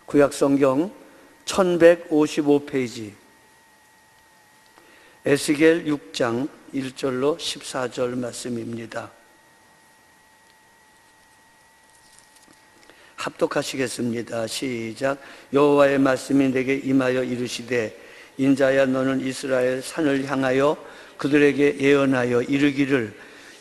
구약성경 1155페이지 에스겔 6장 1절로 14절 말씀입니다. 합독하시겠습니다. 시작. 여호와의 말씀이 내게 임하여 이르시되 인자야 너는 이스라엘 산을 향하여 그들에게 예언하여 이르기를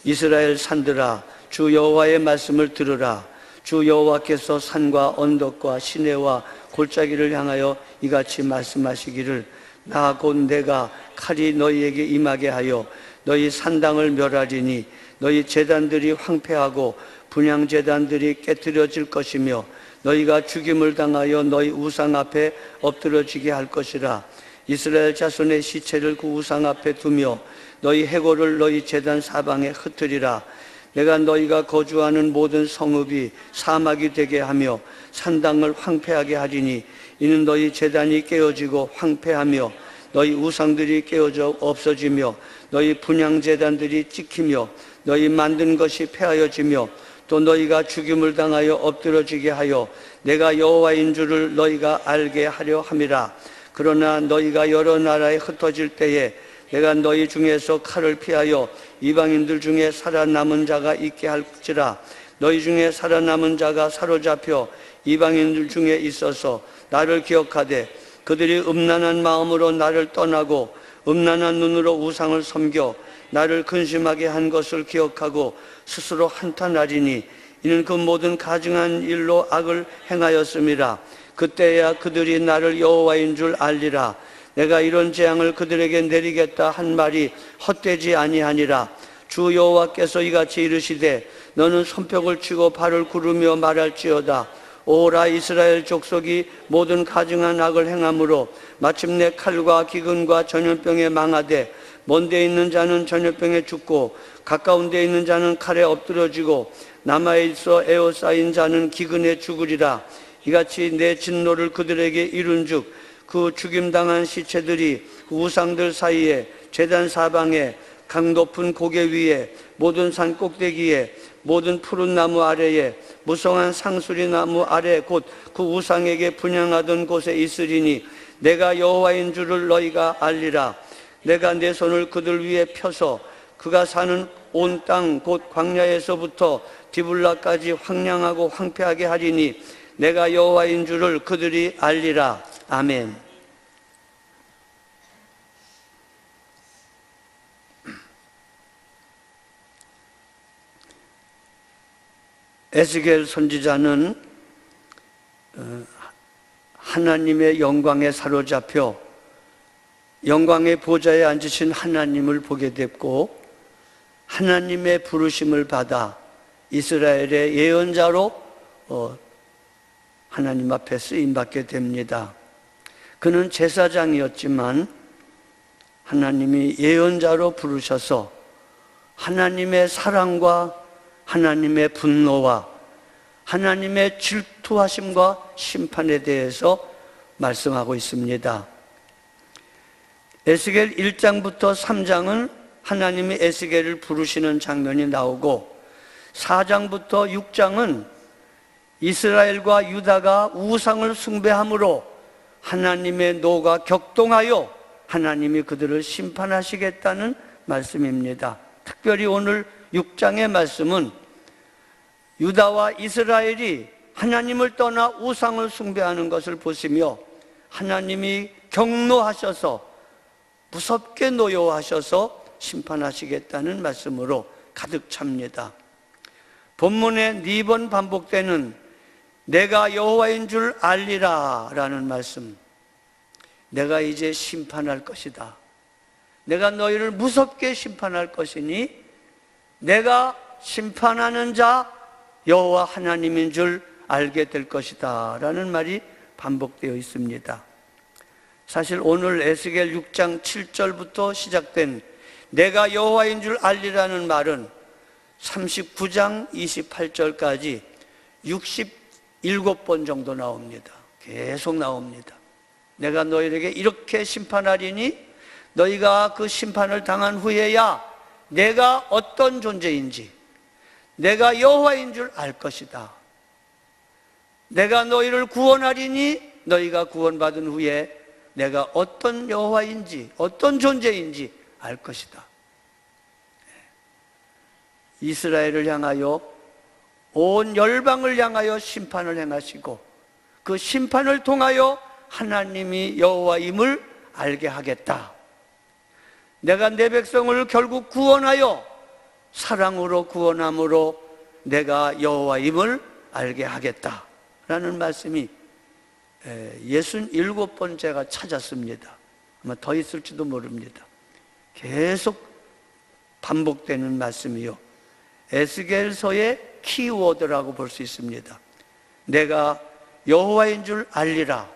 이스라엘 산들아 주 여호와의 말씀을 들으라. 주 여호와께서 산과 언덕과 시내와 골짜기를 향하여 이같이 말씀하시기를 나 곧 내가 칼이 너희에게 임하게 하여 너희 산당을 멸하리니 너희 제단들이 황폐하고 분향 제단들이 깨트려질 것이며 너희가 죽임을 당하여 너희 우상 앞에 엎드러지게 할 것이라. 이스라엘 자손의 시체를 그 우상 앞에 두며 너희 해골을 너희 제단 사방에 흩으리라. 내가 너희가 거주하는 모든 성읍이 사막이 되게 하며 산당을 황폐하게 하리니 이는 너희 제단이 깨어지고 황폐하며 너희 우상들이 깨어져 없어지며 너희 분향 제단들이 찍히며 너희 만든 것이 폐하여지며 또 너희가 죽임을 당하여 엎드러지게 하여 내가 여호와인 줄을 너희가 알게 하려 함이라. 그러나 너희가 여러 나라에 흩어질 때에 내가 너희 중에서 칼을 피하여 이방인들 중에 살아남은 자가 있게 할지라. 너희 중에 살아남은 자가 사로잡혀 이방인들 중에 있어서 나를 기억하되 그들이 음란한 마음으로 나를 떠나고 음란한 눈으로 우상을 섬겨 나를 근심하게 한 것을 기억하고 스스로 한탄하리니 이는 그 모든 가증한 일로 악을 행하였음이라. 그때야 그들이 나를 여호와인 줄 알리라. 내가 이런 재앙을 그들에게 내리겠다 한 말이 헛되지 아니하니라. 주 여호와께서 이같이 이르시되 너는 손뼉을 치고 발을 구르며 말할지어다. 오라 이스라엘 족속이 모든 가증한 악을 행함으로 마침내 칼과 기근과 전염병에 망하되 먼 데 있는 자는 전염병에 죽고 가까운 데 있는 자는 칼에 엎드러지고 남아 있어 에워싸인 자는 기근에 죽으리라. 이같이 내 진노를 그들에게 이룬즉 그 죽임당한 시체들이 우상들 사이에 제단 사방에 강 높은 고개 위에 모든 산 꼭대기에 모든 푸른 나무 아래에 무성한 상수리 나무 아래 곧 그 우상에게 분향하던 곳에 있으리니 내가 여호와인 줄을 너희가 알리라. 내가 내 손을 그들 위에 펴서 그가 사는 온 땅 곧 광야에서부터 디블라까지 황량하고 황폐하게 하리니 내가 여호와인 줄을 그들이 알리라. 아멘. 에스겔 선지자는 하나님의 영광에 사로잡혀 영광의 보좌에 앉으신 하나님을 보게 됐고 하나님의 부르심을 받아 이스라엘의 예언자로 하나님 앞에 쓰임받게 됩니다. 그는 제사장이었지만 하나님이 예언자로 부르셔서 하나님의 사랑과 하나님의 분노와 하나님의 질투하심과 심판에 대해서 말씀하고 있습니다. 에스겔 1장부터 3장은 하나님이 에스겔을 부르시는 장면이 나오고 4장부터 6장은 이스라엘과 유다가 우상을 숭배함으로 하나님의 노가 격동하여 하나님이 그들을 심판하시겠다는 말씀입니다. 특별히 오늘 6장의 말씀은 유다와 이스라엘이 하나님을 떠나 우상을 숭배하는 것을 보시며 하나님이 경노하셔서 무섭게 노여워하셔서 심판하시겠다는 말씀으로 가득 찹니다. 본문에 4번 반복되는 내가 여호와인 줄 알리라 라는 말씀, 내가 이제 심판할 것이다. 내가 너희를 무섭게 심판할 것이니 내가 심판하는 자 여호와 하나님인 줄 알게 될 것이다 라는 말이 반복되어 있습니다. 사실 오늘 에스겔 6장 7절부터 시작된 내가 여호와인 줄 알리라는 말은 39장 28절까지 67번 정도 나옵니다. 계속 나옵니다. 내가 너희에게 이렇게 심판하리니 너희가 그 심판을 당한 후에야 내가 어떤 존재인지 내가 여호와인 줄 알 것이다. 내가 너희를 구원하리니 너희가 구원받은 후에 내가 어떤 여호와인지 어떤 존재인지 알 것이다. 이스라엘을 향하여 온 열방을 향하여 심판을 행하시고 그 심판을 통하여 하나님이 여호와임을 알게 하겠다. 내가 내 백성을 결국 구원하여 사랑으로 구원함으로 내가 여호와임을 알게 하겠다라는 말씀이 67번째가 찾았습니다. 아마 더 있을지도 모릅니다. 계속 반복되는 말씀이요, 에스겔서의 키워드라고 볼 수 있습니다. 내가 여호와인 줄 알리라.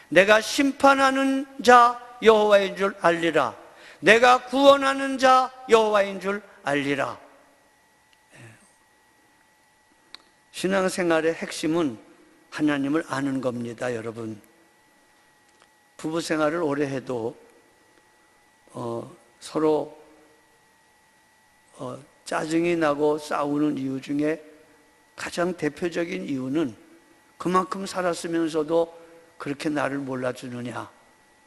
내가 심판하는 자 여호와인 줄 알리라. 내가 구원하는 자 여호와인 줄 알리라. 신앙생활의 핵심은 하나님을 아는 겁니다, 여러분. 부부생활을 오래 해도 서로 짜증이 나고 싸우는 이유 중에 가장 대표적인 이유는 그만큼 살았으면서도 그렇게 나를 몰라주느냐,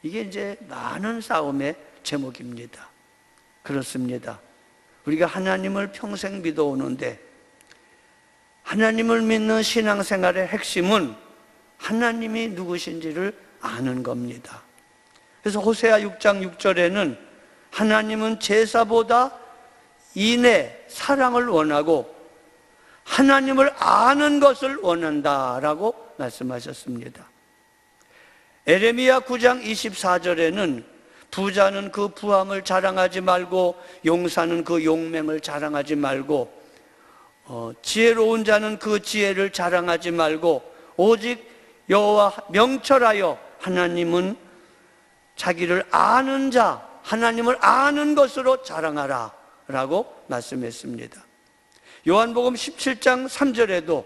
이게 이제 많은 싸움의 제목입니다. 그렇습니다. 우리가 하나님을 평생 믿어오는데 하나님을 믿는 신앙생활의 핵심은 하나님이 누구신지를 아는 겁니다. 그래서 호세아 6장 6절에는 하나님은 제사보다 인애, 사랑을 원하고 하나님을 아는 것을 원한다라고 말씀하셨습니다. 에레미야 9장 24절에는 부자는 그 부함을 자랑하지 말고 용사는 그 용맹을 자랑하지 말고 지혜로운 자는 그 지혜를 자랑하지 말고 오직 여호와 명철하여 하나님은 자기를 아는 자, 하나님을 아는 것으로 자랑하라 라고 말씀했습니다. 요한복음 17장 3절에도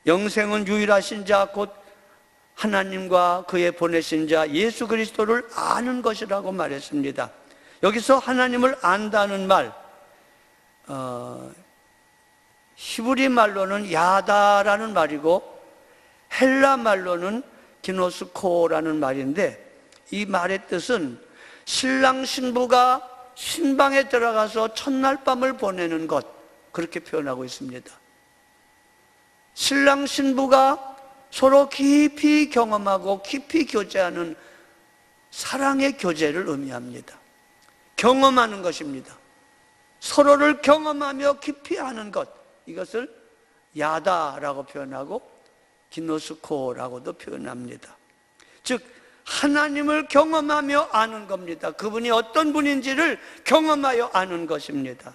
영생은 유일하신 자 곧 하나님과 그의 보내신 자 예수 그리스도를 아는 것이라고 말했습니다. 여기서 하나님을 안다는 말, 히브리 말로는 야다라는 말이고 헬라 말로는 기노스코라는 말인데, 이 말의 뜻은 신랑 신부가 신방에 들어가서 첫날 밤을 보내는 것, 그렇게 표현하고 있습니다. 신랑 신부가 서로 깊이 경험하고 깊이 교제하는 사랑의 교제를 의미합니다. 경험하는 것입니다. 서로를 경험하며 깊이 아는 것, 이것을 야다라고 표현하고 기노스코라고도 표현합니다. 즉 하나님을 경험하며 아는 겁니다. 그분이 어떤 분인지를 경험하여 아는 것입니다.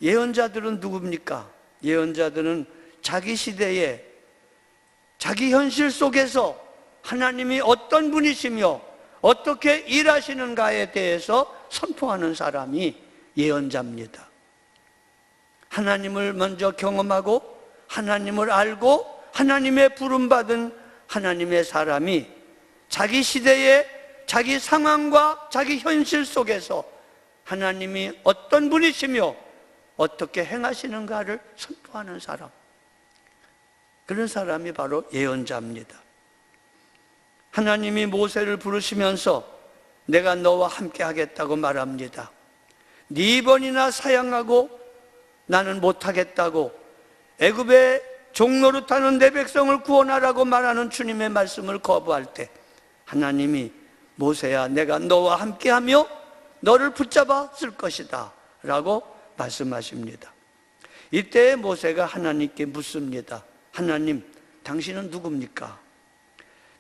예언자들은 누굽니까? 예언자들은 자기 시대에 자기 현실 속에서 하나님이 어떤 분이시며 어떻게 일하시는가에 대해서 선포하는 사람이 예언자입니다. 하나님을 먼저 경험하고 하나님을 알고 하나님의 부름받은 하나님의 사람이 자기 시대에 자기 상황과 자기 현실 속에서 하나님이 어떤 분이시며 어떻게 행하시는가를 선포하는 사람, 그런 사람이 바로 예언자입니다. 하나님이 모세를 부르시면서 내가 너와 함께 하겠다고 말합니다. 네 번이나 사양하고 나는 못하겠다고 애굽의 종노릇하는 내 백성을 구원하라고 말하는 주님의 말씀을 거부할 때 하나님이 모세야 내가 너와 함께하며 너를 붙잡아 쓸 것이다 라고 말씀하십니다. 이때 모세가 하나님께 묻습니다. 하나님, 당신은 누굽니까?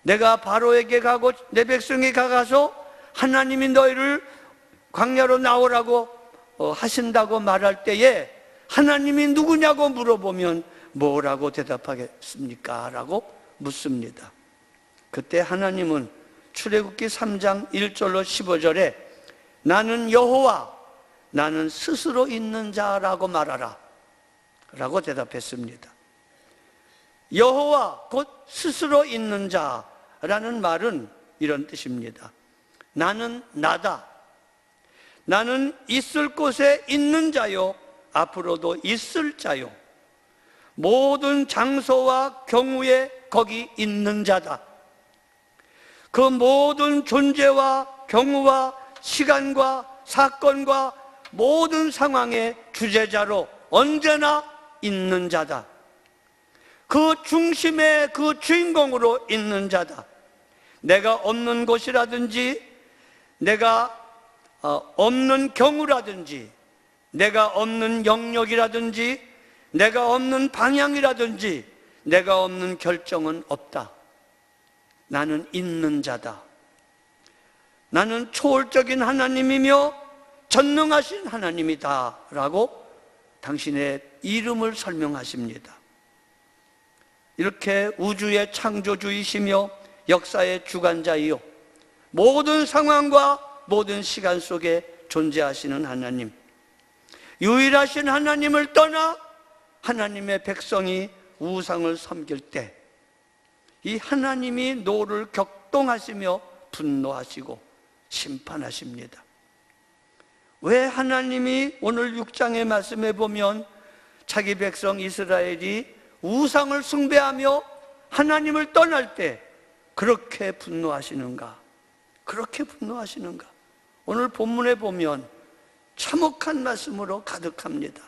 내가 바로에게 가고 내 백성에게 가서 하나님이 너희를 광야로 나오라고 하신다고 말할 때에 하나님이 누구냐고 물어보면 뭐라고 대답하겠습니까? 라고 묻습니다. 그때 하나님은 출애굽기 3장 1절로 15절에 나는 여호와, 나는 스스로 있는 자라고 말하라 라고 대답했습니다. 여호와 곧 스스로 있는 자라는 말은 이런 뜻입니다. 나는 나다. 나는 있을 곳에 있는 자요 앞으로도 있을 자요 모든 장소와 경우에 거기 있는 자다. 그 모든 존재와 경우와 시간과 사건과 모든 상황의 주재자로 언제나 있는 자다. 그 중심의 그 주인공으로 있는 자다. 내가 없는 곳이라든지, 내가 없는 경우라든지, 내가 없는 영역이라든지, 내가 없는 방향이라든지, 내가 없는 결정은 없다. 나는 있는 자다. 나는 초월적인 하나님이며 전능하신 하나님이다 라고 당신의 이름을 설명하십니다. 이렇게 우주의 창조주이시며 역사의 주관자이요 모든 상황과 모든 시간 속에 존재하시는 하나님, 유일하신 하나님을 떠나 하나님의 백성이 우상을 섬길 때 이 하나님이 노를 격동하시며 분노하시고 심판하십니다. 왜 하나님이 오늘 6장의 말씀에 보면 자기 백성 이스라엘이 우상을 숭배하며 하나님을 떠날 때 그렇게 분노하시는가? 그렇게 분노하시는가? 오늘 본문에 보면 참혹한 말씀으로 가득합니다.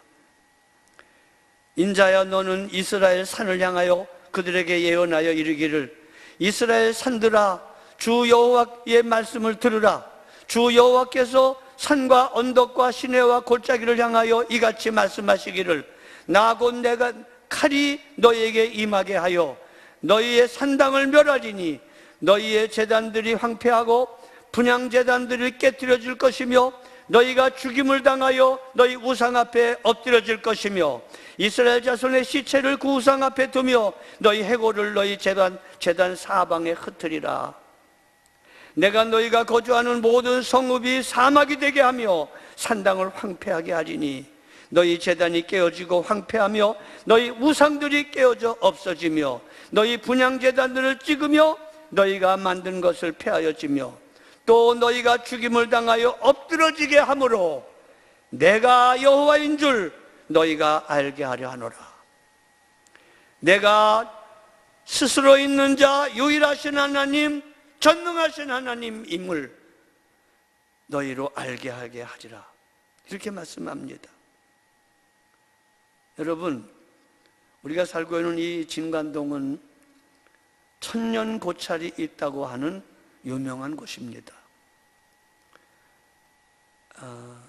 인자야, 너는 이스라엘 산을 향하여 그들에게 예언하여 이르기를, 이스라엘 산들아, 주 여호와의 말씀을 들으라. 주 여호와께서 산과 언덕과 시내와 골짜기를 향하여 이같이 말씀하시기를, 나 곧 내가 칼이 너희에게 임하게 하여 너희의 산당을 멸하리니 너희의 제단들이 황폐하고 분향 제단들이 깨뜨려질 것이며 너희가 죽임을 당하여 너희 우상 앞에 엎드려질 것이며 이스라엘 자손의 시체를 그 우상 앞에 두며 너희 해골을 너희 제단 사방에 흩으리라. 내가 너희가 거주하는 모든 성읍이 사막이 되게 하며 산당을 황폐하게 하리니 너희 제단이 깨어지고 황폐하며 너희 우상들이 깨어져 없어지며 너희 분향 제단들을 찍으며 너희가 만든 것을 폐하여지며 또 너희가 죽임을 당하여 엎드러지게 하므로 내가 여호와인 줄 너희가 알게 하려 하노라. 내가 스스로 있는 자, 유일하신 하나님, 전능하신 하나님임을 너희로 알게 하게 하리라. 이렇게 말씀합니다. 여러분, 우리가 살고 있는 이 진관동은 천년 고찰이 있다고 하는 유명한 곳입니다.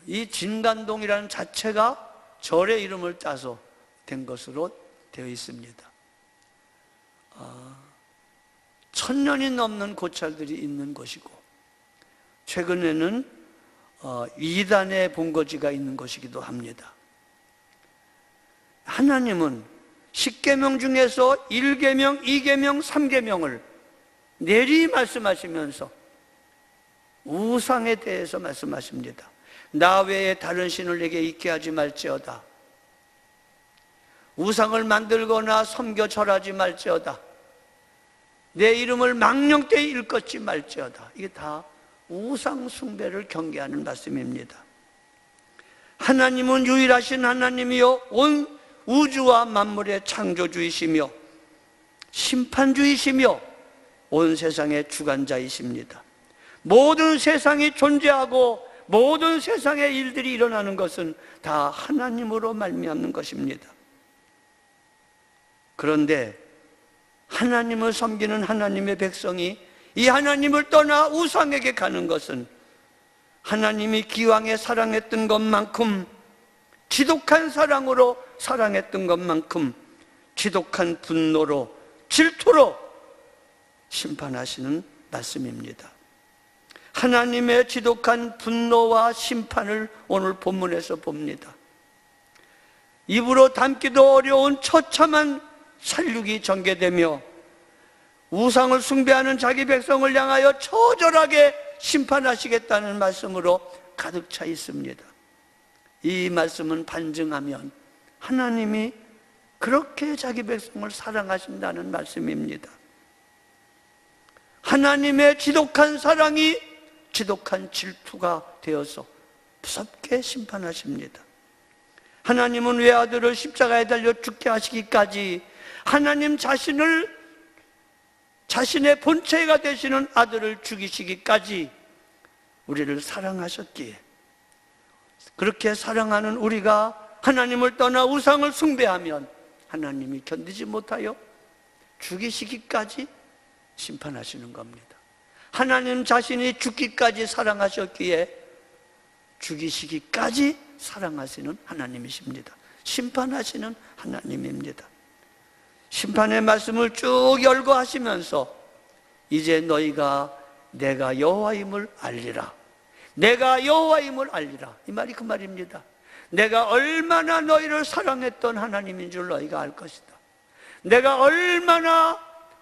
이 진관동이라는 자체가 절의 이름을 따서 된 것으로 되어 있습니다. 천년이 넘는 고찰들이 있는 곳이고 최근에는 이단의 본거지가 있는 곳이기도 합니다. 하나님은 10계명 중에서 1계명, 2계명, 3계명을 내리 말씀하시면서 우상에 대해서 말씀하십니다. 나 외에 다른 신을 내게 있게 하지 말지어다. 우상을 만들거나 섬겨 절하지 말지어다. 내 이름을 망령되이 일컫지 말지어다. 이게 다 우상 숭배를 경계하는 말씀입니다. 하나님은 유일하신 하나님이요 온 우주와 만물의 창조주이시며 심판주이시며 온 세상의 주관자이십니다. 모든 세상이 존재하고 모든 세상의 일들이 일어나는 것은 다 하나님으로 말미암는 것입니다. 그런데 하나님을 섬기는 하나님의 백성이 이 하나님을 떠나 우상에게 가는 것은 하나님이 기왕에 사랑했던 것만큼, 지독한 사랑으로 사랑했던 것만큼 지독한 분노로, 질투로 심판하시는 말씀입니다. 하나님의 지독한 분노와 심판을 오늘 본문에서 봅니다. 입으로 담기도 어려운 처참한 살육이 전개되며 우상을 숭배하는 자기 백성을 향하여 처절하게 심판하시겠다는 말씀으로 가득 차 있습니다. 이 말씀은 반증하면 하나님이 그렇게 자기 백성을 사랑하신다는 말씀입니다. 하나님의 지독한 사랑이 지독한 질투가 되어서 무섭게 심판하십니다. 하나님은 외아들을 십자가에 달려 죽게 하시기까지 하나님 자신의 본체가 되시는 아들을 죽이시기까지 우리를 사랑하셨기에, 그렇게 사랑하는 우리가 하나님을 떠나 우상을 숭배하면 하나님이 견디지 못하여 죽이시기까지 심판하시는 겁니다. 하나님 자신이 죽기까지 사랑하셨기에 죽이시기까지 사랑하시는 하나님이십니다. 심판하시는 하나님입니다. 심판의 말씀을 쭉 열거 하시면서 이제 너희가 내가 여호와임을 알리라, 내가 여호와임을 알리라, 이 말이 그 말입니다. 내가 얼마나 너희를 사랑했던 하나님인 줄 너희가 알 것이다. 내가 얼마나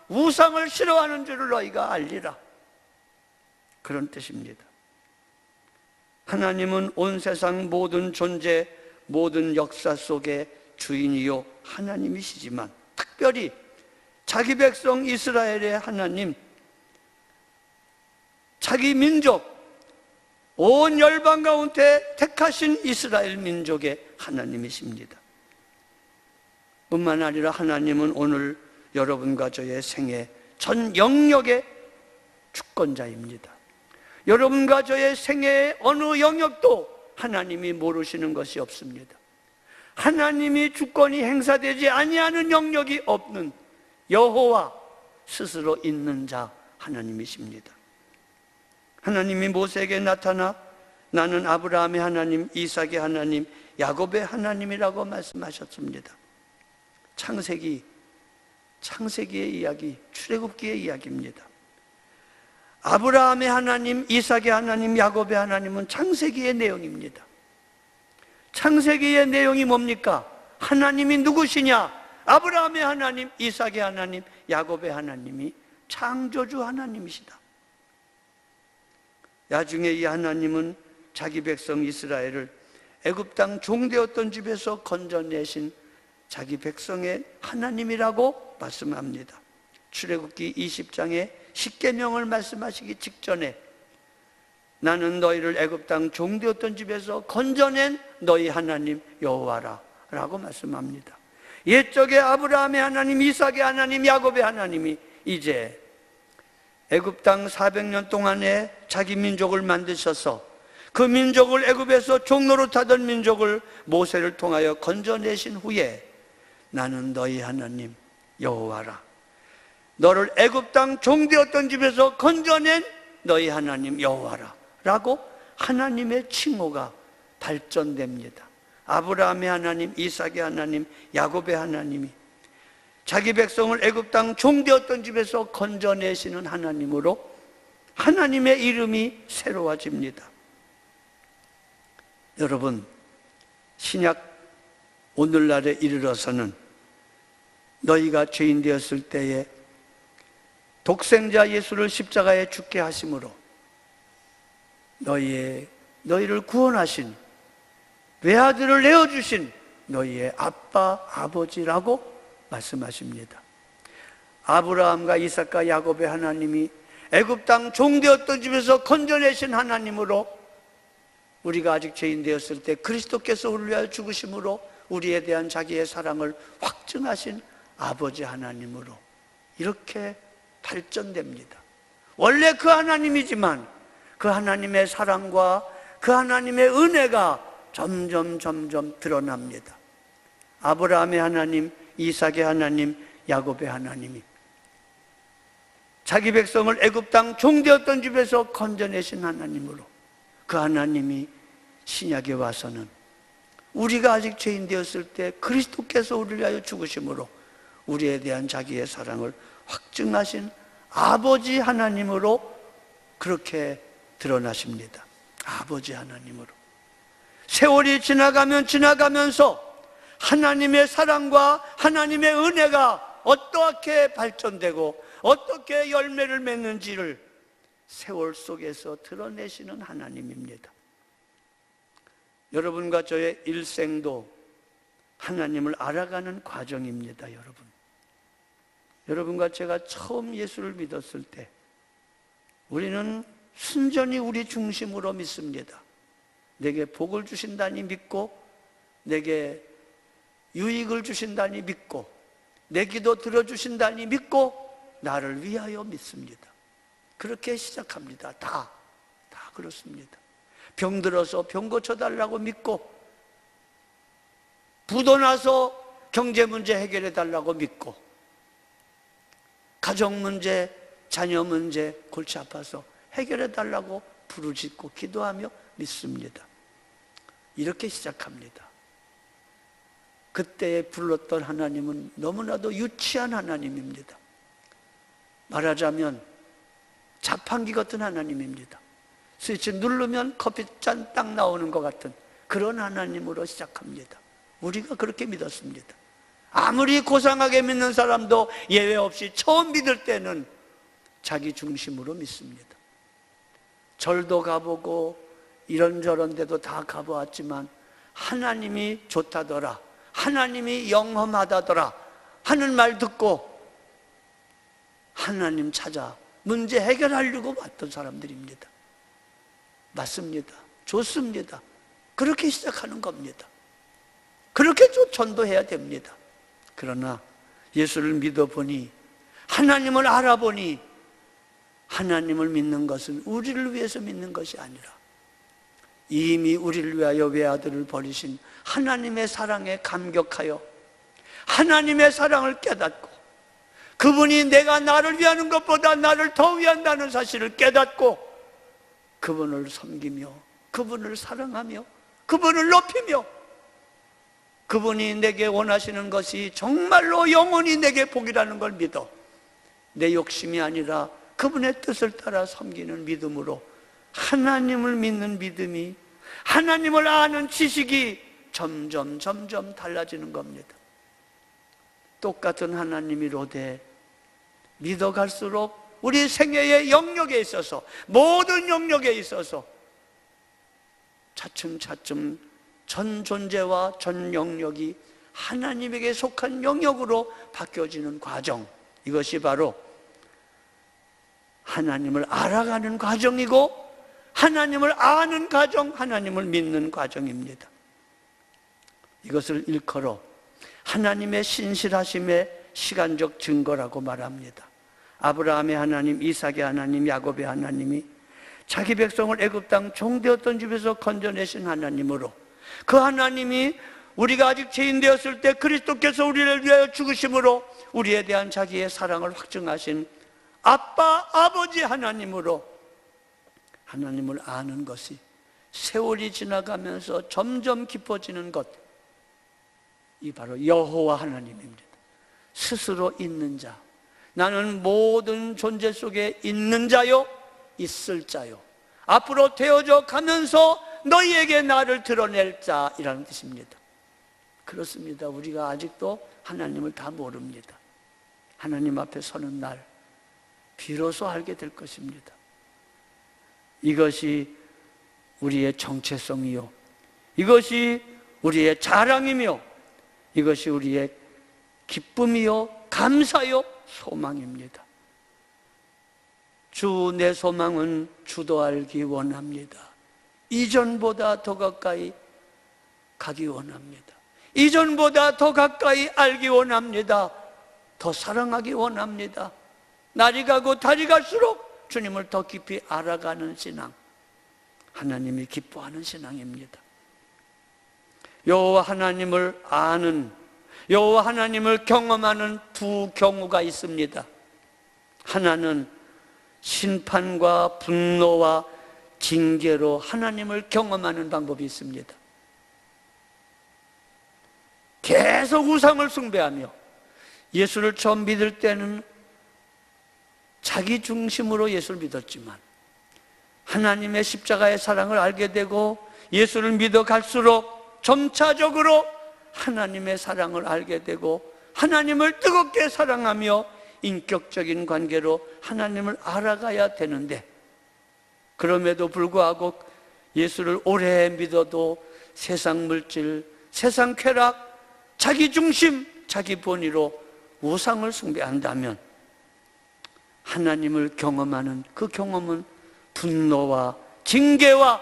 우상을 싫어하는 줄을 너희가 알리라, 그런 뜻입니다. 하나님은 온 세상 모든 존재, 모든 역사 속의 주인이요 하나님이시지만 특별히 자기 백성 이스라엘의 하나님, 자기 민족, 온 열방 가운데 택하신 이스라엘 민족의 하나님이십니다. 뿐만 아니라 하나님은 오늘 여러분과 저의 생애 전 영역의 주권자입니다. 여러분과 저의 생애의 어느 영역도 하나님이 모르시는 것이 없습니다. 하나님이 주권이 행사되지 아니하는 영역이 없는 여호와 스스로 있는 자 하나님이십니다. 하나님이 모세에게 나타나 나는 아브라함의 하나님, 이삭의 하나님, 야곱의 하나님이라고 말씀하셨습니다. 창세기의 이야기, 출애굽기의 이야기입니다. 아브라함의 하나님, 이삭의 하나님, 야곱의 하나님은 창세기의 내용입니다. 창세기의 내용이 뭡니까? 하나님이 누구시냐? 아브라함의 하나님, 이삭의 하나님, 야곱의 하나님이 창조주 하나님이시다. 나중에 이 하나님은 자기 백성 이스라엘을 애굽 땅 종되었던 집에서 건져내신 자기 백성의 하나님이라고 말씀합니다. 출애굽기 20장에 십계명을 말씀하시기 직전에 나는 너희를 애굽 땅 종되었던 집에서 건져낸 너희 하나님 여호와라 라고 말씀합니다. 옛적에 아브라함의 하나님, 이삭의 하나님, 야곱의 하나님이 이제 애굽 땅 400년 동안에 자기 민족을 만드셔서 그 민족을 애굽에서 종노릇하던 민족을 모세를 통하여 건져내신 후에 나는 너희 하나님 여호와라, 너를 애굽 땅 종되었던 집에서 건져낸 너희 하나님 여호와라 라고 하나님의 칭호가 발전됩니다. 아브라함의 하나님, 이삭의 하나님, 야곱의 하나님이 자기 백성을 애굽 땅 종되었던 집에서 건져내시는 하나님으로 하나님의 이름이 새로워집니다. 여러분, 신약 오늘날에 이르러서는 너희가 죄인 되었을 때에 독생자 예수를 십자가에 죽게 하심으로 너희를 구원하신 외아들을 내어주신 너희의 아빠, 아버지라고 말씀하십니다. 아브라함과 이삭과 야곱의 하나님이 애굽 땅 종되었던 집에서 건져내신 하나님으로 우리가 아직 죄인 되었을 때 그리스도께서 우리를 위하여 죽으심으로 우리에 대한 자기의 사랑을 확증하신 아버지 하나님으로 이렇게 발전됩니다. 원래 그 하나님이지만 그 하나님의 사랑과 그 하나님의 은혜가 점점 드러납니다. 아브라함의 하나님, 이삭의 하나님, 야곱의 하나님이 자기 백성을 애굽 땅 종되었던 집에서 건져내신 하나님으로 그 하나님이 신약에 와서는 우리가 아직 죄인 되었을 때 그리스도께서 우리를 위하여 죽으심으로 우리에 대한 자기의 사랑을 확증하신 아버지 하나님으로 그렇게 드러나십니다. 아버지 하나님으로. 세월이 지나가면서 하나님의 사랑과 하나님의 은혜가 어떻게 발전되고 어떻게 열매를 맺는지를 세월 속에서 드러내시는 하나님입니다. 여러분과 저의 일생도 하나님을 알아가는 과정입니다. 여러분과 제가 처음 예수를 믿었을 때 우리는 순전히 우리 중심으로 믿습니다. 내게 복을 주신다니 믿고 내게 유익을 주신다니 믿고, 내 기도 들어주신다니 믿고, 나를 위하여 믿습니다. 그렇게 시작합니다. 다 그렇습니다. 병들어서 병 고쳐달라고 믿고, 부도 나서 경제 문제 해결해 달라고 믿고, 가정 문제, 자녀 문제, 골치 아파서 해결해 달라고 부르짖고 기도하며 믿습니다. 이렇게 시작합니다. 그때 불렀던 하나님은 너무나도 유치한 하나님입니다. 말하자면 자판기 같은 하나님입니다. 스위치 누르면 커피잔 딱 나오는 것 같은 그런 하나님으로 시작합니다. 우리가 그렇게 믿었습니다. 아무리 고상하게 믿는 사람도 예외 없이 처음 믿을 때는 자기 중심으로 믿습니다. 절도 가보고 이런저런 데도 다 가보았지만 하나님이 좋다더라, 하나님이 영험하다더라 하는 말 듣고 하나님 찾아 문제 해결하려고 왔던 사람들입니다. 맞습니다. 좋습니다. 그렇게 시작하는 겁니다. 그렇게 좀 전도해야 됩니다. 그러나 예수를 믿어보니, 하나님을 알아보니, 하나님을 믿는 것은 우리를 위해서 믿는 것이 아니라 이미 우리를 위하여 외아들을 버리신 하나님의 사랑에 감격하여 하나님의 사랑을 깨닫고, 그분이 내가 나를 위하는 것보다 나를 더 위한다는 사실을 깨닫고 그분을 섬기며 그분을 사랑하며 그분을 높이며, 그분이 내게 원하시는 것이 정말로 영원히 내게 복이라는 걸 믿어 내 욕심이 아니라 그분의 뜻을 따라 섬기는 믿음으로 하나님을 믿는 믿음이, 하나님을 아는 지식이 점점 달라지는 겁니다. 똑같은 하나님이로되 믿어갈수록 우리 생애의 영역에 있어서, 모든 영역에 있어서 차츰 전 존재와 전 영역이 하나님에게 속한 영역으로 바뀌어지는 과정, 이것이 바로 하나님을 알아가는 과정이고 하나님을 아는 과정, 하나님을 믿는 과정입니다. 이것을 일컬어 하나님의 신실하심의 시간적 증거라고 말합니다. 아브라함의 하나님, 이삭의 하나님, 야곱의 하나님이 자기 백성을 애굽 땅 종되었던 집에서 건져내신 하나님으로, 그 하나님이 우리가 아직 죄인 되었을 때 그리스도께서 우리를 위하여 죽으심으로 우리에 대한 자기의 사랑을 확증하신 아빠, 아버지 하나님으로 하나님을 아는 것이 세월이 지나가면서 점점 깊어지는 것, 이 바로 여호와 하나님입니다. 스스로 있는 자, 나는 모든 존재 속에 있는 자요, 있을 자요, 앞으로 되어져 가면서 너희에게 나를 드러낼 자이라는 뜻입니다. 그렇습니다. 우리가 아직도 하나님을 다 모릅니다. 하나님 앞에 서는 날 비로소 알게 될 것입니다. 이것이 우리의 정체성이요, 이것이 우리의 자랑이며, 이것이 우리의 기쁨이요, 감사요, 소망입니다. 주, 내 소망은 주도 알기 원합니다. 이전보다 더 가까이 가기 원합니다. 이전보다 더 가까이 알기 원합니다. 더 사랑하기 원합니다. 날이 가고 달이 갈수록 주님을 더 깊이 알아가는 신앙, 하나님이 기뻐하는 신앙입니다. 여호와 하나님을 아는, 여호와 하나님을 경험하는 두 경우가 있습니다. 하나는 심판과 분노와 징계로 하나님을 경험하는 방법이 있습니다. 계속 우상을 숭배하며, 예수를 처음 믿을 때는 자기 중심으로 예수를 믿었지만 하나님의 십자가의 사랑을 알게 되고 예수를 믿어갈수록 점차적으로 하나님의 사랑을 알게 되고 하나님을 뜨겁게 사랑하며 인격적인 관계로 하나님을 알아가야 되는데, 그럼에도 불구하고 예수를 오래 믿어도 세상 물질, 세상 쾌락, 자기 중심, 자기 본의로 우상을 숭배한다면 하나님을 경험하는 그 경험은 분노와 징계와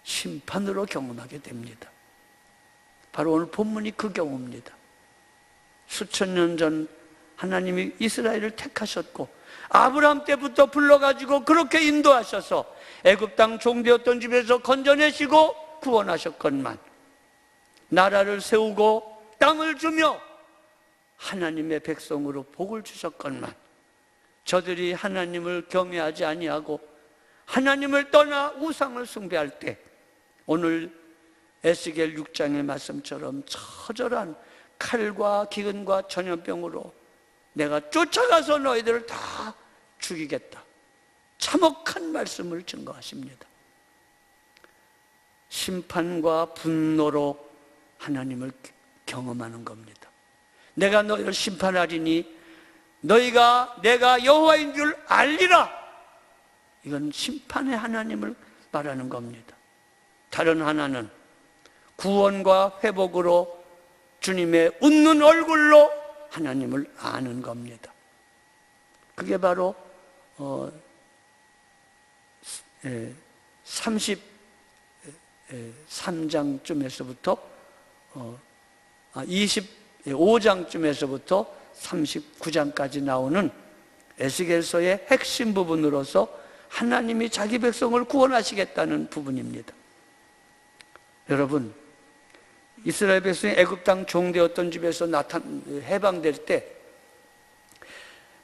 심판으로 경험하게 됩니다. 바로 오늘 본문이 그 경우입니다. 수천 년 전 하나님이 이스라엘을 택하셨고 아브라함 때부터 불러가지고 그렇게 인도하셔서 애굽 땅 종되었던 집에서 건져내시고 구원하셨건만, 나라를 세우고 땅을 주며 하나님의 백성으로 복을 주셨건만, 저들이 하나님을 경외하지 아니하고 하나님을 떠나 우상을 숭배할 때 오늘 에스겔 6장의 말씀처럼 처절한 칼과 기근과 전염병으로 내가 쫓아가서 너희들을 다 죽이겠다, 참혹한 말씀을 증거하십니다. 심판과 분노로 하나님을 경험하는 겁니다. 내가 너희를 심판하리니 너희가 내가 여호와인 줄 알리라. 이건 심판의 하나님을 말하는 겁니다. 다른 하나는 구원과 회복으로 주님의 웃는 얼굴로 하나님을 아는 겁니다. 그게 바로 33장쯤에서부터 25장쯤에서부터 39장까지 나오는 에스겔서의 핵심 부분으로서 하나님이 자기 백성을 구원하시겠다는 부분입니다. 여러분, 이스라엘 백성이 애굽 땅 종되었던 집에서 해방될 때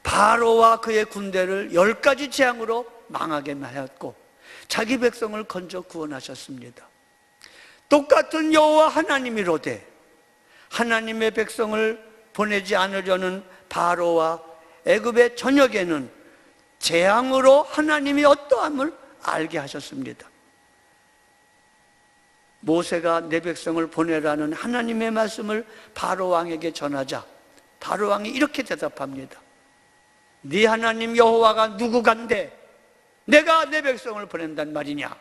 바로와 그의 군대를 10가지 재앙으로 망하게 하였고 자기 백성을 건져 구원하셨습니다. 똑같은 여호와 하나님이로되 하나님의 백성을 보내지 않으려는 바로와 애굽의 전역에는 재앙으로 하나님이 어떠함을 알게 하셨습니다. 모세가 내 백성을 보내라는 하나님의 말씀을 바로 왕에게 전하자 바로 왕이 이렇게 대답합니다. 네 하나님 여호와가 누구간데 내가 내 백성을 보낸단 말이냐,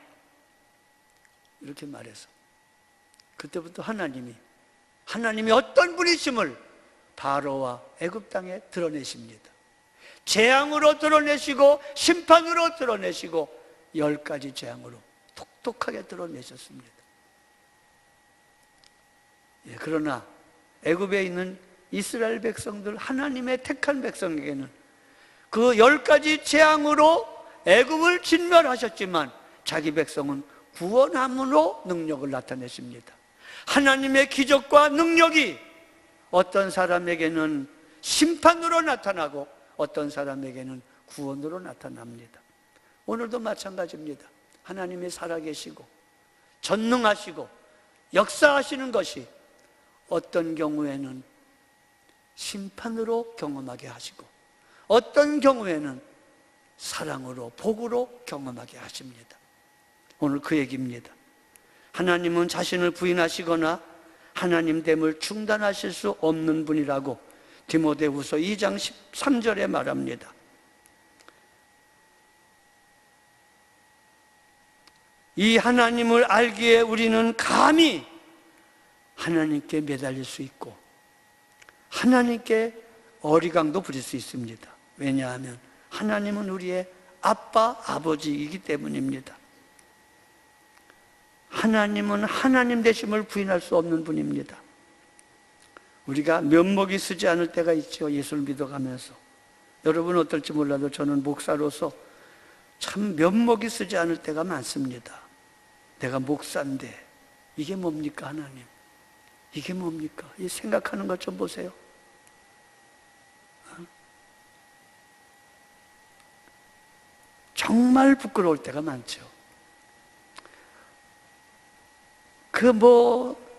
이렇게 말해서 그때부터 하나님이 어떤 분이심을 바로와 애굽 땅에 드러내십니다. 재앙으로 드러내시고 심판으로 드러내시고 10가지 재앙으로 똑똑하게 드러내셨습니다. 그러나 애굽에 있는 이스라엘 백성들, 하나님의 택한 백성에게는 그 10가지 재앙으로 애굽을 진멸하셨지만 자기 백성은 구원함으로 능력을 나타내십니다. 하나님의 기적과 능력이 어떤 사람에게는 심판으로 나타나고 어떤 사람에게는 구원으로 나타납니다. 오늘도 마찬가지입니다. 하나님이 살아계시고 전능하시고 역사하시는 것이 어떤 경우에는 심판으로 경험하게 하시고 어떤 경우에는 사랑으로 복으로 경험하게 하십니다. 오늘 그 얘기입니다. 하나님은 자신을 부인하시거나 하나님됨을 중단하실 수 없는 분이라고 디모데후서 2장 13절에 말합니다. 이 하나님을 알기에 우리는 감히 하나님께 매달릴 수 있고 하나님께 어리광도 부릴 수 있습니다. 왜냐하면 하나님은 우리의 아빠, 아버지이기 때문입니다. 하나님은 하나님 되심을 부인할 수 없는 분입니다. 우리가 면목이 쓰지 않을 때가 있죠. 예수를 믿어가면서. 여러분 어떨지 몰라도 저는 목사로서 참 면목이 쓰지 않을 때가 많습니다. 내가 목사인데 이게 뭡니까 하나님? 이게 뭡니까? 이 생각하는 것 좀 보세요. 정말 부끄러울 때가 많죠.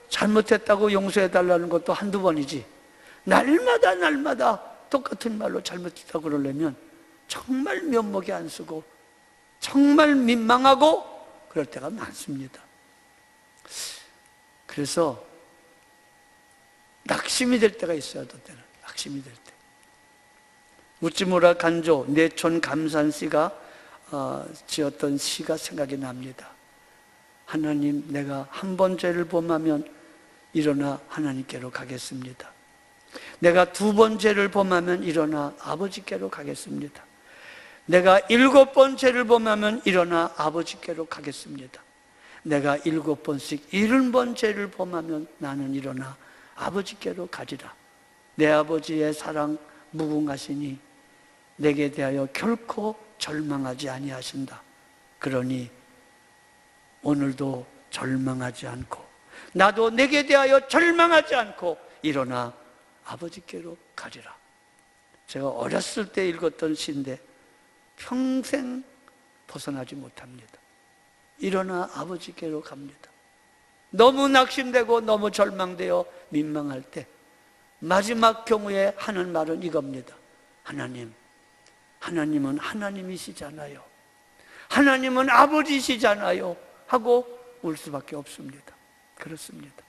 잘못했다고 용서해달라는 것도 한두 번이지 날마다 똑같은 말로 잘못했다고 그러려면 정말 면목이 안 쓰고 정말 민망하고 그럴 때가 많습니다. 그래서 낙심이 될 때가 있어요. 어떤 때는 낙심이 될 때. 우찌무라 간조 내촌 감산씨가 지었던 시가 생각이 납니다. 하나님, 내가 한 번 죄를 범하면 일어나 하나님께로 가겠습니다. 내가 2번 죄를 범하면 일어나 아버지께로 가겠습니다. 내가 7번 죄를 범하면 일어나 아버지께로 가겠습니다. 내가 7번씩 70번 죄를 범하면 나는 일어나 아버지께로 가리라. 내 아버지의 사랑 무궁하시니 내게 대하여 결코 절망하지 아니하신다. 그러니 오늘도 절망하지 않고 나도 내게 대하여 절망하지 않고 일어나 아버지께로 가리라. 제가 어렸을 때 읽었던 시인데 평생 벗어나지 못합니다. 일어나 아버지께로 갑니다. 너무 낙심되고 너무 절망되어 민망할 때 마지막 경우에 하는 말은 이겁니다. 하나님은 하나님이시잖아요. 하나님은 아버지시잖아요. 하고 울 수밖에 없습니다. 그렇습니다.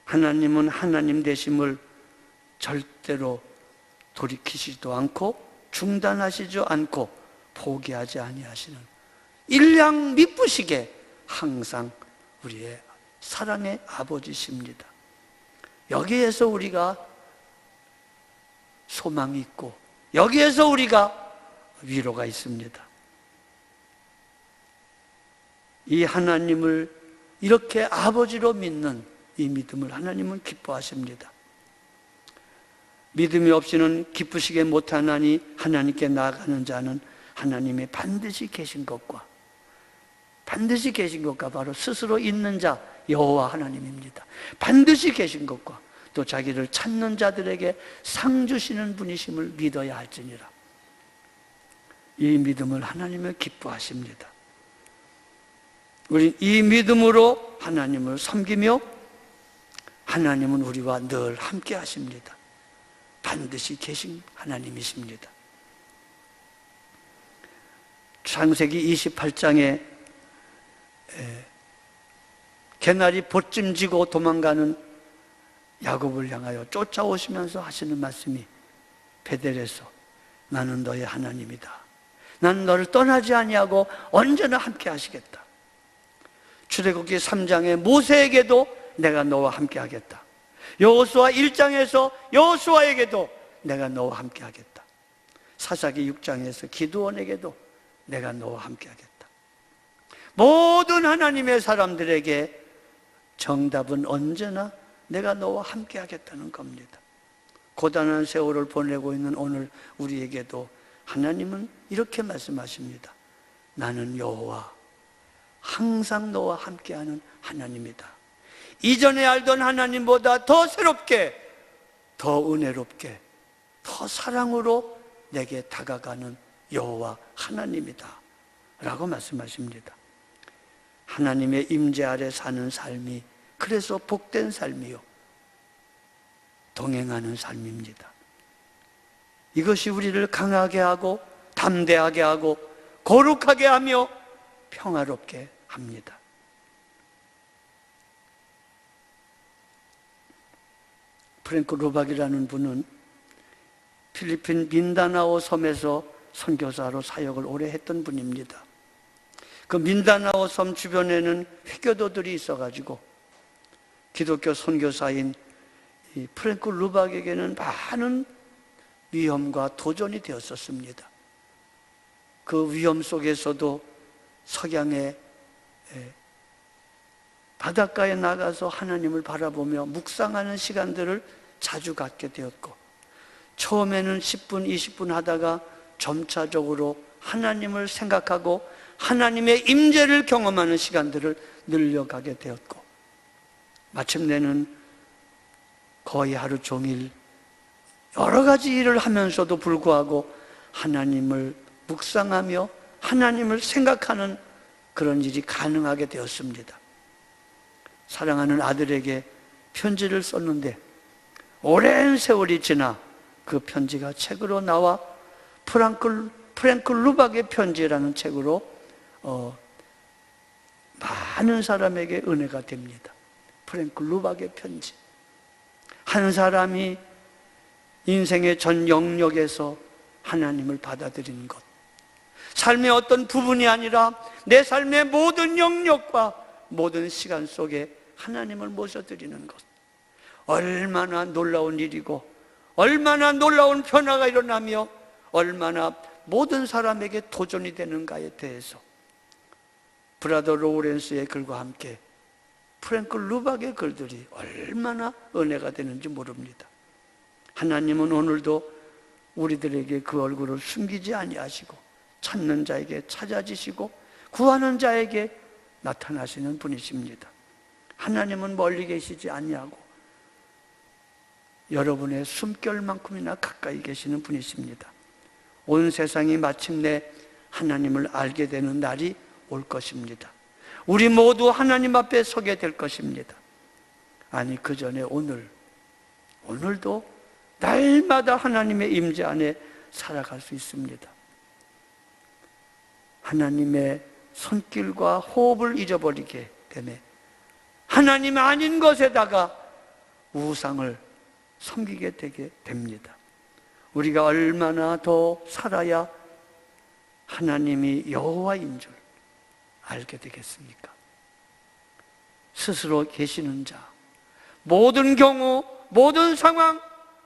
하나님은 하나님 되심을 절대로 돌이키시지도 않고 중단하시지 않고 포기하지 아니하시는 일량 미쁘시게 항상 우리의 사랑의 아버지십니다. 여기에서 우리가 소망이 있고 여기에서 우리가 위로가 있습니다. 이 하나님을 이렇게 아버지로 믿는 이 믿음을 하나님은 기뻐하십니다. 믿음이 없이는 기쁘시게 못하나니 하나님께 나아가는 자는 하나님이 반드시 계신 것과 바로 스스로 있는 자 여호와 하나님입니다. 반드시 계신 것과 또 자기를 찾는 자들에게 상 주시는 분이심을 믿어야 할지니라. 이 믿음을 하나님을 기뻐하십니다. 우리 이 믿음으로 하나님을 섬기며 하나님은 우리와 늘 함께 하십니다. 반드시 계신 하나님이십니다. 창세기 28장에 개나리 보찜지고 도망가는 야곱을 향하여 쫓아오시면서 하시는 말씀이 베델에서 나는 너의 하나님이다. 나는 너를 떠나지 아니하고 언제나 함께 하시겠다. 출애굽기 3장에 모세에게도 내가 너와 함께 하겠다. 여호수아 1장에서 여호수아에게도 내가 너와 함께 하겠다. 사사기 6장에서 기드온에게도 내가 너와 함께 하겠다. 모든 하나님의 사람들에게 정답은 언제나 내가 너와 함께 하겠다는 겁니다. 고단한 세월을 보내고 있는 오늘 우리에게도 하나님은 이렇게 말씀하십니다. 나는 여호와, 항상 너와 함께하는 하나님이다. 이전에 알던 하나님보다 더 새롭게, 더 은혜롭게, 더 사랑으로 내게 다가가는 여호와 하나님이다 라고 말씀하십니다. 하나님의 임재 아래 사는 삶이 그래서 복된 삶이요 동행하는 삶입니다. 이것이 우리를 강하게 하고 담대하게 하고 거룩하게 하며 평화롭게 합니다. 프랭크 루박이라는 분은 필리핀 민다나오 섬에서 선교사로 사역을 오래 했던 분입니다. 그 민다나오 섬 주변에는 회교도들이 있어가지고 기독교 선교사인 이 프랭크 루박에게는 많은 위험과 도전이 되었었습니다. 그 위험 속에서도 석양의 바닷가에 나가서 하나님을 바라보며 묵상하는 시간들을 자주 갖게 되었고, 처음에는 10분, 20분 하다가 점차적으로 하나님을 생각하고 하나님의 임재를 경험하는 시간들을 늘려가게 되었고, 마침내는 거의 하루 종일 여러 가지 일을 하면서도 불구하고 하나님을 묵상하며 하나님을 생각하는 그런 일이 가능하게 되었습니다. 사랑하는 아들에게 편지를 썼는데 오랜 세월이 지나 그 편지가 책으로 나와 프랭크 루박의 편지라는 책으로 많은 사람에게 은혜가 됩니다. 프랭크 루박의 편지. 한 사람이 인생의 전 영역에서 하나님을 받아들이는 것, 삶의 어떤 부분이 아니라 내 삶의 모든 영역과 모든 시간 속에 하나님을 모셔드리는 것, 얼마나 놀라운 일이고 얼마나 놀라운 변화가 일어나며 얼마나 모든 사람에게 도전이 되는가에 대해서 브라더 로렌스의 글과 함께 프랭클 루박의 글들이 얼마나 은혜가 되는지 모릅니다. 하나님은 오늘도 우리들에게 그 얼굴을 숨기지 아니하시고 찾는 자에게 찾아지시고 구하는 자에게 나타나시는 분이십니다. 하나님은 멀리 계시지 아니하고 여러분의 숨결만큼이나 가까이 계시는 분이십니다. 온 세상이 마침내 하나님을 알게 되는 날이 올 것입니다. 우리 모두 하나님 앞에 서게 될 것입니다. 아니, 그 전에 오늘도 날마다 하나님의 임재 안에 살아갈 수 있습니다. 하나님의 손길과 호흡을 잊어버리게 되매 하나님 아닌 것에다가 우상을 섬기게 되게 됩니다. 우리가 얼마나 더 살아야 하나님이 여호와인 줄 알게 되겠습니까? 스스로 계시는 자, 모든 경우, 모든 상황,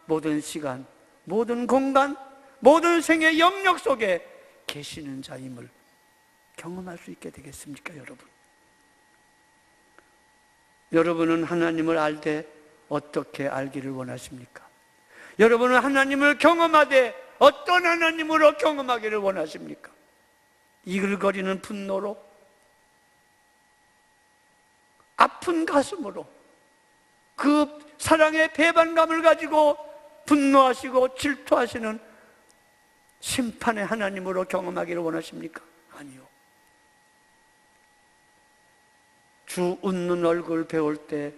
모든 시간, 모든 공간, 모든 생의 영역 속에 계시는 자임을 경험할 수 있게 되겠습니까, 여러분? 여러분은 하나님을 알 때 어떻게 알기를 원하십니까? 여러분은 하나님을 경험하되 어떤 하나님으로 경험하기를 원하십니까? 이글거리는 분노로, 아픈 가슴으로, 그 사랑의 배반감을 가지고 분노하시고 질투하시는 심판의 하나님으로 경험하기를 원하십니까? 아니요. 주 웃는 얼굴 배울 때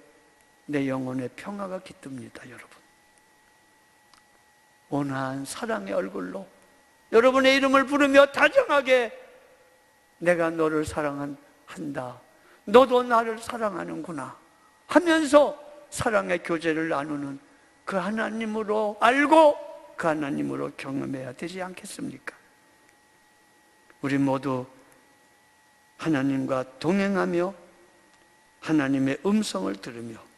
내 영혼의 평화가 깃듭니다, 여러분. 온화한 사랑의 얼굴로 여러분의 이름을 부르며 다정하게 내가 너를 사랑한다, 너도 나를 사랑하는구나 하면서 사랑의 교제를 나누는 그 하나님으로 알고 그 하나님으로 경험해야 되지 않겠습니까? 우리 모두 하나님과 동행하며 하나님의 음성을 들으며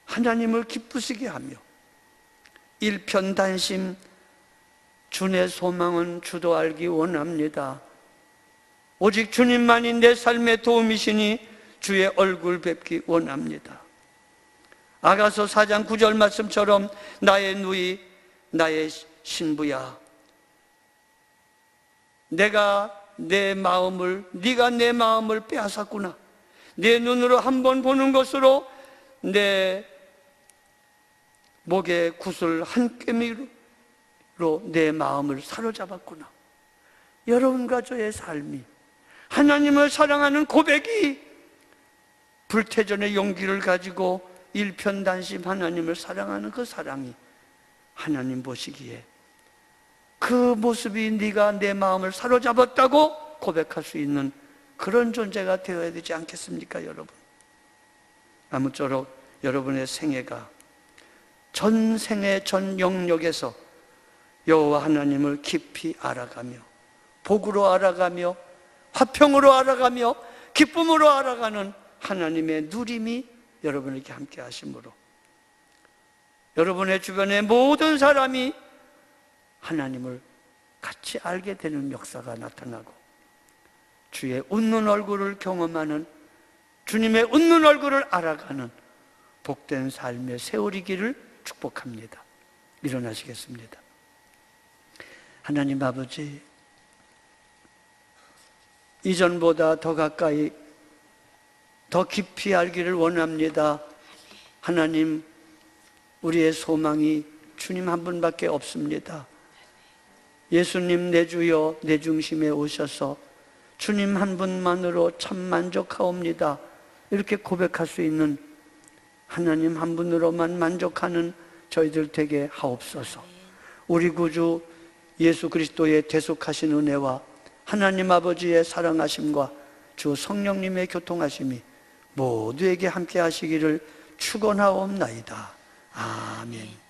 하나님을 기쁘시게 하며 일편단심 주의 소망은 주도 알기 원합니다. 오직 주님만이 내 삶의 도움이시니 주의 얼굴 뵙기 원합니다. 아가서 4장 9절 말씀처럼 나의 누이 나의 신부야, 네가 내 마음을 빼앗았구나. 내 눈으로 한번 보는 것으로 내 목의 구슬 한 꿰미로 내 마음을 사로잡았구나. 여러분과 저의 삶이 하나님을 사랑하는 고백이 불태전의 용기를 가지고 일편단심 하나님을 사랑하는 그 사랑이 하나님 보시기에 그 모습이 네가 내 마음을 사로잡았다고 고백할 수 있는 그런 존재가 되어야 되지 않겠습니까, 여러분? 아무쪼록 여러분의 생애가 전 생애 전 영역에서 여호와 하나님을 깊이 알아가며 복으로 알아가며 화평으로 알아가며 기쁨으로 알아가는 하나님의 누림이 여러분에게 함께 하심으로 여러분의 주변의 모든 사람이 하나님을 같이 알게 되는 역사가 나타나고 주의 웃는 얼굴을 경험하는, 주님의 웃는 얼굴을 알아가는 복된 삶의 세월이기를 축복합니다. 일어나시겠습니다. 하나님 아버지, 이전보다 더 가까이 더 깊이 알기를 원합니다. 하나님, 우리의 소망이 주님 한 분밖에 없습니다. 예수님 내 주여 내 중심에 오셔서 주님 한 분만으로 참 만족하옵니다, 이렇게 고백할 수 있는 하나님 한 분으로만 만족하는 저희들 되게 하옵소서. 우리 구주 예수 그리스도의 대속하신 은혜와 하나님 아버지의 사랑하심과 주 성령님의 교통하심이 모두에게 함께 하시기를 축원하옵나이다. 아멘.